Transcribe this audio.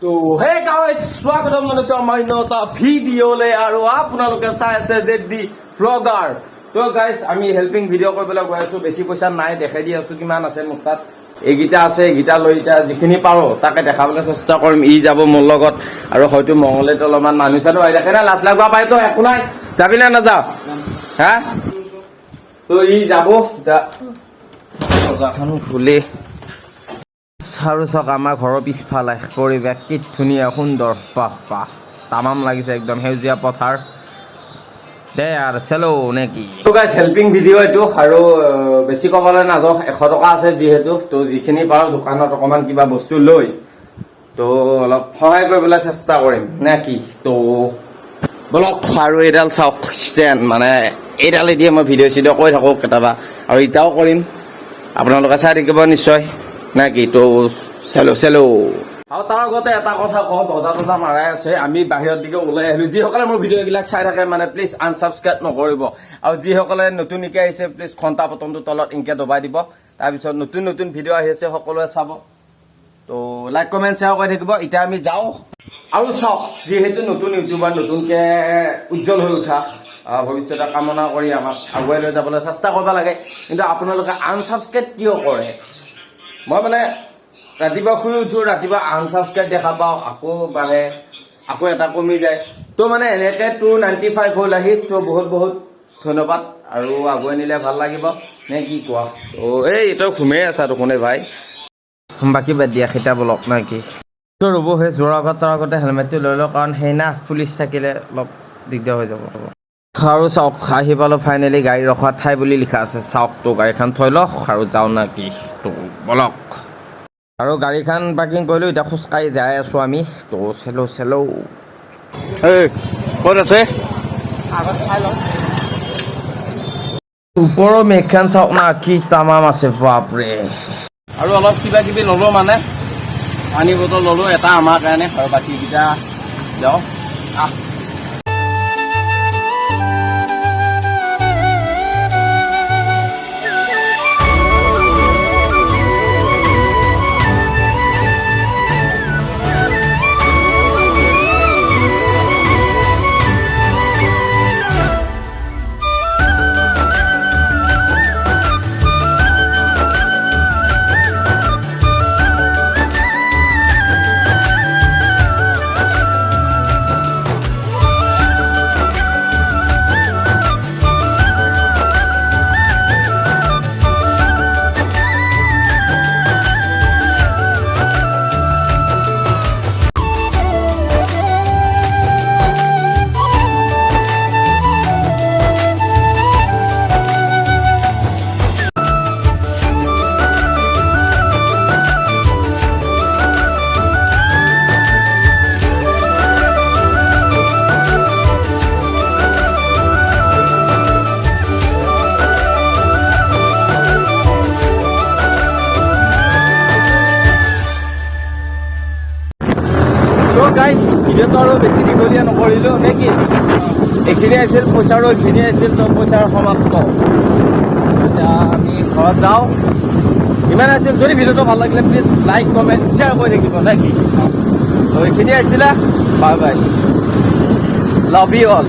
তো hey guys স্বাগতম জনাইছো আমাৰ এটা ভিডিঅ'লে আৰু আপোনালোকে চাই আছে জেডি ব্লগাৰ। তো গাইস আমি হেল্পিং ভিডিঅ' কৰিবলৈ গৈ আছো, বেছি পইচা নাই, দেখাই দি আছো কিমান আছে মোৰ তাত। এইকেইটা আছে, এইকেইটা লৈ এতিয়া যিখিনি পাৰো তাকে দেখাবলৈ চেষ্টা কৰিম। ই যাব মোৰ লগত আৰু হয়তো মংগলেত অলপমান মানুহ চানো আহি থাকে না, লাজ লাগবা পাই তো একো নাই। যাবি না নাযাও? হা তো ই যাব এতিয়া দৰ্জাখন খুলি চাৰু চাওক আমাৰ ঘৰৰ পিছফালে পৰিৱেশ কি ধুনীয়া সুন্দৰ, বাহ বাহ তামাম লাগিছে একদম সেউজীয়া পথাৰ দে আৰু চেলো নেকি। গাইছ হেল্পিং ভিডিঅ' এইটো আৰু বেছি ক'বলৈ নাযাওঁ, 100 টকা আছে যিহেতু, তো যিখিনি পাৰোঁ দোকানত অকণমান কিবা বস্তু লৈ তো অলপ সহায় কৰিবলৈ চেষ্টা কৰিম নে কি। তো বলক আৰু এইডাল চাওক ষ্টেণ্ড, মানে এইডাল দিয়ে মই ভিডিঅ' চিডিঅ' কৰি থাকোঁ কেতিয়াবা, আৰু এতিয়াও কৰিম, আপোনালোকে চাই থাকিব নিশ্চয় নে কি। তো চেলো চেলো। আৰু তাৰ আগতে এটা কথা কওঁ, দৰ্জা মাৰাই আছে, আমি বাহিৰৰ দিকে ওলাই আহিলো। যিসকলে মোৰ ভিডিঅ'বিলাক চাই থাকে মানে প্লিজ আনছাবস্ক্ৰাইব নকৰিব, আৰু যিসকলে নতুনকৈ আহিছে প্লিজ ঘণ্টা বটনটো তলত ইনকে দবাই দিব। তাৰপিছত নতুন নতুন ভিডিঅ' আহি আছে, সকলোৱে চাব। তো লাইক কমেণ্ট শ্বেয়াৰ কৰি থাকিব। এতিয়া আমি যাওঁ আৰু চাওক, যিহেতু নতুন ইউটিউবাৰ, নতুনকৈ উজ্জ্বল হৈ উঠা ভৱিষ্যতে কামনা কৰি আমাক আগুৱাই লৈ যাবলৈ চেষ্টা কৰিব লাগে। কিন্তু আপোনালোকে আনছাবস্ক্ৰাইব কিয় কৰে? মই মানে ৰাতিপুৱা শুই উঠোঁ, ৰাতিপুৱা আনছাবস্ক্ৰাইব দেখা পাওঁ, আকৌ বাঢ়ে, আকৌ এটা কমি যায়। তো মানে এনেকৈ 295 হ'ল আহি, তো বহুত বহুত ধন্যবাদ, আৰু আগুৱাই নিলে ভাল লাগিব নে কি কোৱা। তো এইটো ঘুমেই আছা দেখোনে ভাই, বাকী বাদ দিয়া খেতা বলক নে কি। তো ৰ'ব, সেই যোৱাৰ আগত তাৰ আগতে হেলমেটটো লৈ লওঁ, কাৰণ সেই না পুলিচ থাকিলে অলপ দিগদাৰ হৈ যাব। আৰু চাওক আহি পালোঁ ফাইনেলি, গাড়ী ৰখা ঠাই বুলি লিখা আছে, চাওক। তো গাড়ীখন থৈ লওক আৰু যাওঁ না কি, তো বলক। আৰু গাড়ীখন পাৰ্কিং কৰিলোঁ, এতিয়া খোজকাঢ়ি যাই আছোঁ আমি। তো চেলো চেলো। এই ক'ত আছে? ওপৰৰ মেঘখন চাওক না, কি তামাম আছে বাপৰে। আৰু অলপ কিবা কিবি ল'লোঁ, মানে পানী বটল ল'লোঁ এটা আমাৰ কাৰণে, আৰু বাকীকেইটা যাওঁ আহ। গাইজ ভিডিঅ'টো আৰু বেছি দীঘলীয়া নকৰিলোঁ নে কি। এইখিনি আছিল পইচাৰো, এইখিনি আছিল তো পইচাৰ সমাপ্ত। এতিয়া আমি ঘৰত যাওঁ, ইমান আছিল। যদি ভিডিঅ'টো ভাল লাগিলে প্লিজ লাইক কমেণ্ট শ্বেয়াৰ কৰি থাকিব নে কি। তো এইখিনি আছিলে, bye bye, love you all.